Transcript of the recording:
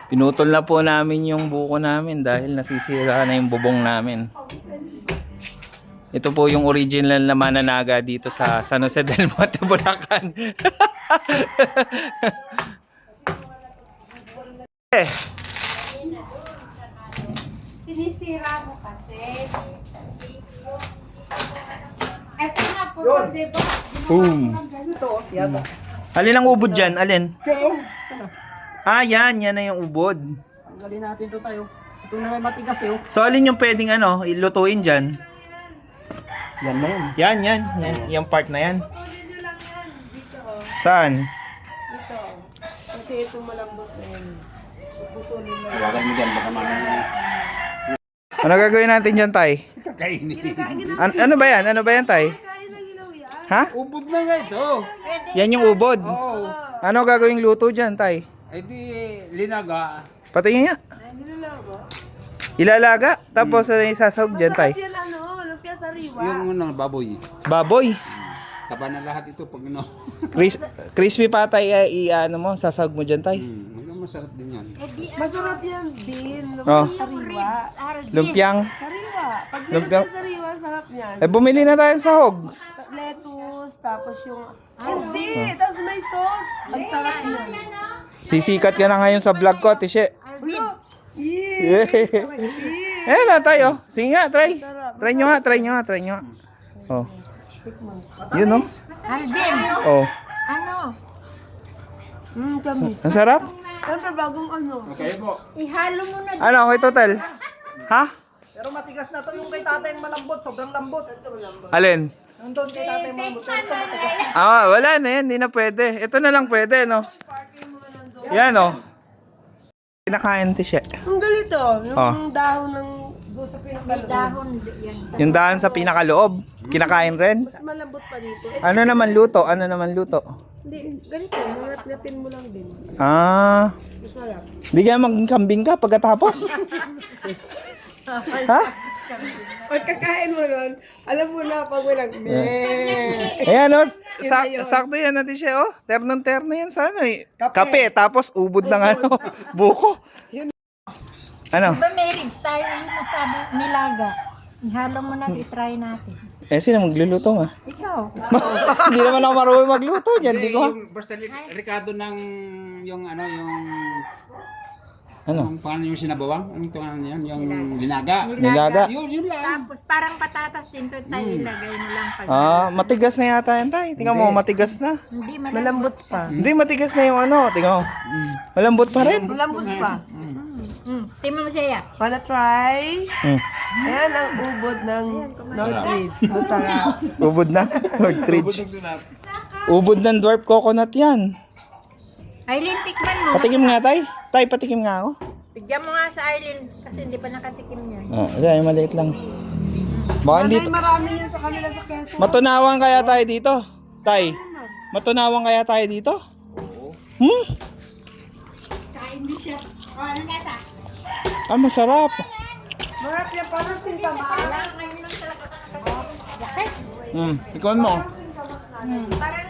Pinutol na po namin yung buko namin dahil nasisira na yung bubong namin. Ito po yung original na mananaga dito sa San Jose del Monte, Bulacan. Sinisira mo kasi. Ito nga po, diba? Boom. Alin ang ubod dyan? Alin? Ah, yan. Yan na yung ubod. Tanggalin natin ito tayo. Ito na may matigas eh. So, alin yung pwedeng ilutuin dyan? Yan na yun. Yan. Yung part na yan. Saan? Ito. Kasi ito malambot na yun. Puputulin mo. Tawagan mo dyan, baka mamaya. Ano gagawin natin dyan, Tay? Kakainin. Ano ba yan? Ano ba yan, Tay? Ha? Ubod na nga ito. Yan yung ubod. Oo. Ano gagawing luto dyan, Tay? Eh di, linaga. Patingin nga. Ilalaga. Tapos isasawag dyan, Tay. Yan ano, lumpia sariwa. Yung baboy. Baboy. Taba na lahat ito pag Crispy pa, Tay. Mo, sasawag mo dyan, Tay. Masarap din yan. Masarap yan din. Oh. Lumpia sariwa. Lumpiang. Sariwa. Pag Lumpia. lumpia sariwa, sarap yan. Bumili na tayo ng sahog. Lettuce, tapos yung... Hindi! Tapos may sauce. Ang sarap yan. Sisikat ka na ngayon sa vlog ko, Tishe. Ulo! Eh na tayo. Sige nga, try. Try nyo nga. Oh. Yun, no? Alvin, Oh. ano? Tamis. Ang sarap. Siyempre, bagong ano. Okay po. Ihalo mo na. Ano, okay, total? Ha? Pero matigas na to yung kay tatay yung malambot. Sobrang lambot. Alin? Nandun kay tatay yung malambot. Pero ito matigas. Wala na yan. Hindi na pwede. Ito na lang pwede, no? Yan, no? Kinakain, Tishe. Ang galito, yung Oh. dahon ng doon sa May pinakaloob. dahon yan. Yung daan sa pinakaloob. Kinakain rin. Mas malambot pa dito. Ano naman luto? Hindi, ganito, nangat-ngatin mo lang din. Ah. Masarap. Hindi ka magkambing ka pagkatapos? Ha? Pag kakain mo nun, alam mo na pag walang meh. Ayan, no? na yun. Sakto yan natin siya, oh. Ternong-terno yan sa ano, eh. Kape. Kape, tapos ubod ng ano, buko. Ano? Diba may ribs tayo yung masabi nilaga? Ihalo mo na, itry natin. Eh, sino magluluto nga? Ikaw. Hindi naman ako marunong magluto dyan, di ko. Yung basta Ricardo ng yung Ano? yung paano yung sinabawang? Anong tungan yan? Yung linaga. Nilaga. Yun lang. Tapos parang patatas din to tayo ilagay mo lang pag Matigas na yata yan, tay. Tingnan mo, matigas na. hindi Malambot pa. Hindi, matigas na yung ano. Tingnan mo. Malambot pa rin. Malambot pa. Steam mo siya. Wanna try? Hmm. Ayan ang ubod ng Northridge. Masarap. Ubod na. Northridge. Ubod ng dwarf coconut yan. Aileen, tikman mo. Patikim nga, tay. Tay, patikim nga ako. Bigyan mo nga sa Aileen kasi hindi pa nakatikim niya. Ay, maliit lang. Baka hindi. Ay, marami yan sa kanila sa Quezon. Matunawan kaya tayo dito? Tay, matunawan kaya tayo dito? Oo. Kain din siya. O, ano nasa? Masarap. Marap yan, parang sintamaan. Ngayon lang sila kakakasya. Bakit? Ikaw mo. Parang